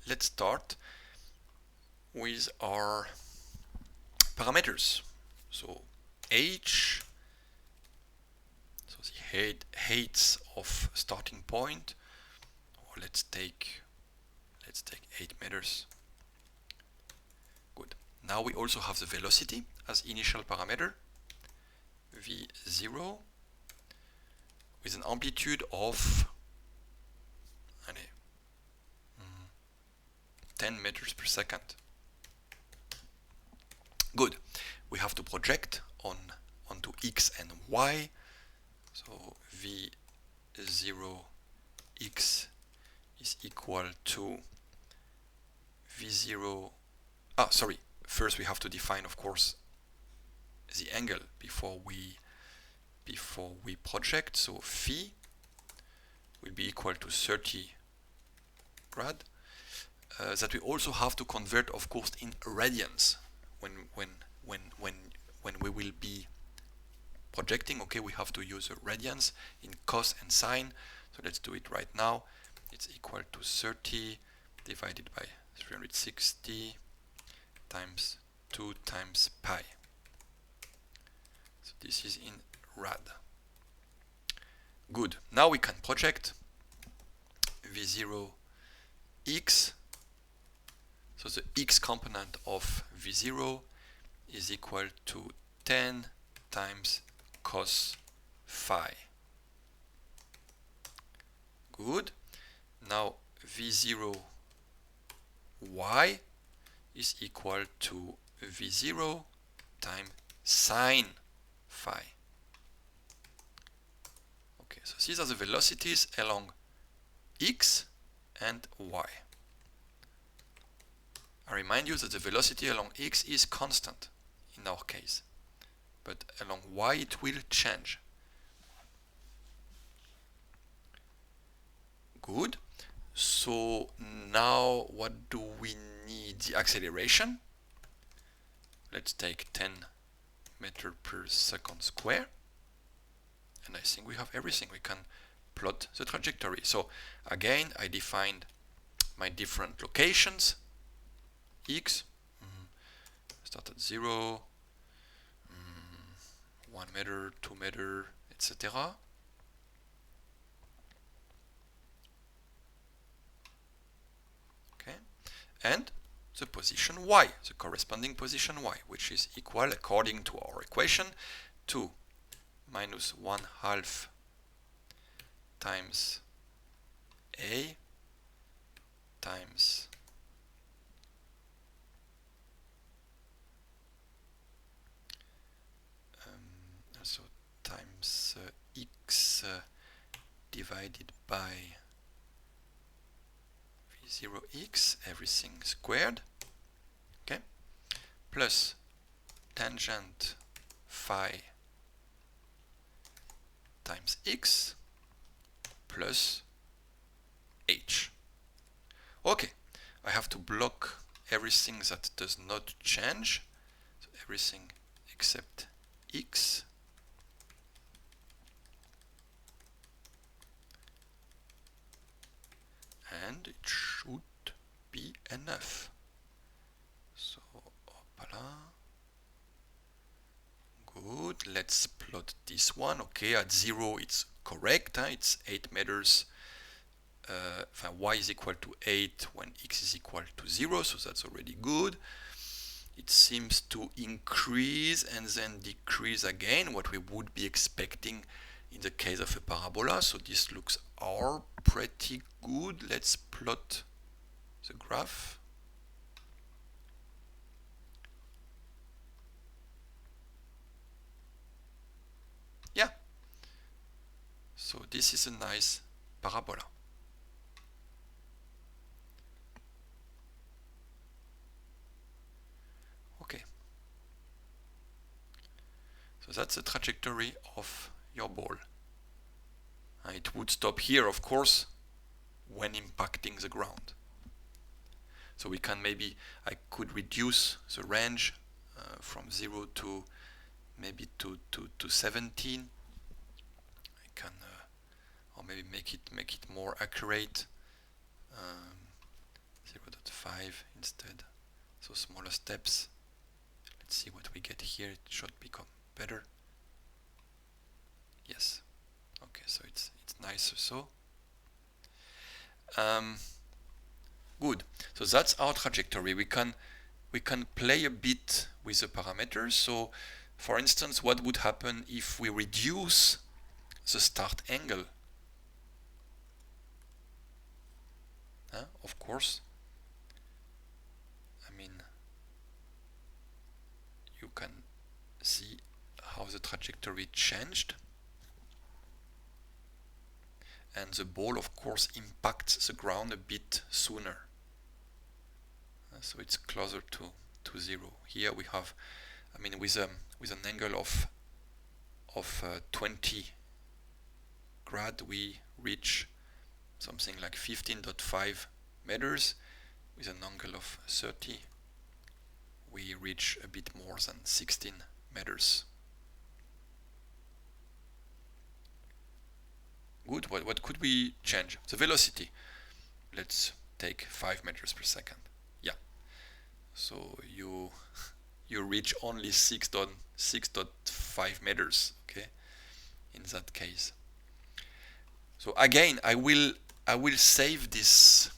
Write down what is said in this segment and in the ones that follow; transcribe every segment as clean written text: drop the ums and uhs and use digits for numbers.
let's start with our parameters. So h, so the height of starting point, or let's take 8 meters. Good. Now we also have the velocity as initial parameter, v0, with an amplitude of 10 meters per second. Good. We have to project onto x and y. So v0x is equal to v0. First we have to define, of course, the angle before we project. So phi will be equal to 30 grad. That we also have to convert, of course, in radians when we will be projecting. Okay, we have to use radians in cos and sine. So let's do it right now. It's equal to 30 divided by 360 times 2 times pi. So this is in rad. Good. Now we can project v0x. So the x component of v0 is equal to 10 times cos phi. Good. Now v0y is equal to v0 times sine phi. Okay, so these are the velocities along x and y. I remind you that the velocity along x is constant in our case, but along y it will change. Good. So now what do we need? The acceleration. Let's take 10 meters per second square. And I think we have everything. We can plot the trajectory. So again, I defined my different locations. X, start at 0, 1 meter, 2 meter, etc. Okay, and the position y, the corresponding position y, which is equal, according to our equation, to minus 1/2 times a times times x divided by v0x, everything squared, okay, plus tangent phi times x plus h. Okay, I have to block everything that does not change, so everything except x. And it should be enough. So, opala. Good. Let's plot this one. Okay, at 0 it's correct. It's 8 meters. Y is equal to 8 when x is equal to 0, so that's already good. It seems to increase and then decrease again, what we would be expecting in the case of a parabola. So this looks all pretty good. Let's plot the graph. Yeah. So this is a nice parabola. Okay. So that's the trajectory of your ball. It would stop here, of course, when impacting the ground. So we can I could reduce the range from 0 to maybe to 17. I can, or maybe make it more accurate. 0.17. 5 instead. So smaller steps. Let's see what we get here. It should become better. Yes. Okay, so it's nicer so. Good. So that's our trajectory. We can play a bit with the parameters. So for instance, what would happen if we reduce the start angle? Of course, I mean, you can see how the trajectory changed. And the ball, of course, impacts the ground a bit sooner. So it's closer to 0. Here we have, I mean, with an angle of 20 grad, we reach something like 15.5 meters. With an angle of 30, we reach a bit more than 16 meters. Good. What could we change? The velocity. Let's take 5 meters per second. Yeah. So you reach only 6.5 meters. Okay. In that case. So again, I will save this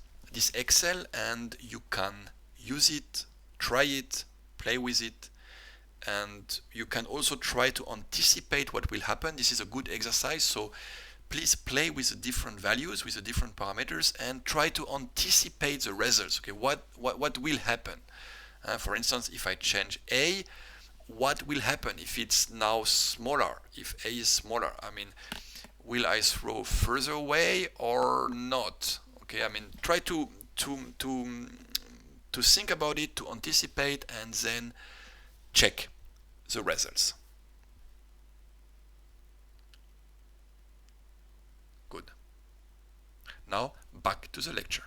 Excel, and you can use it, try it, play with it, and you can also try to anticipate what will happen. This is a good exercise, so please play with the different values, with the different parameters, and try to anticipate the results. Okay, what will happen? For instance, if I change A, what will happen if it's now smaller? If A is smaller, I mean, will I throw further away or not? Okay, I mean, try to think about it, to anticipate, and then check the results. Good. Now back to the lecture.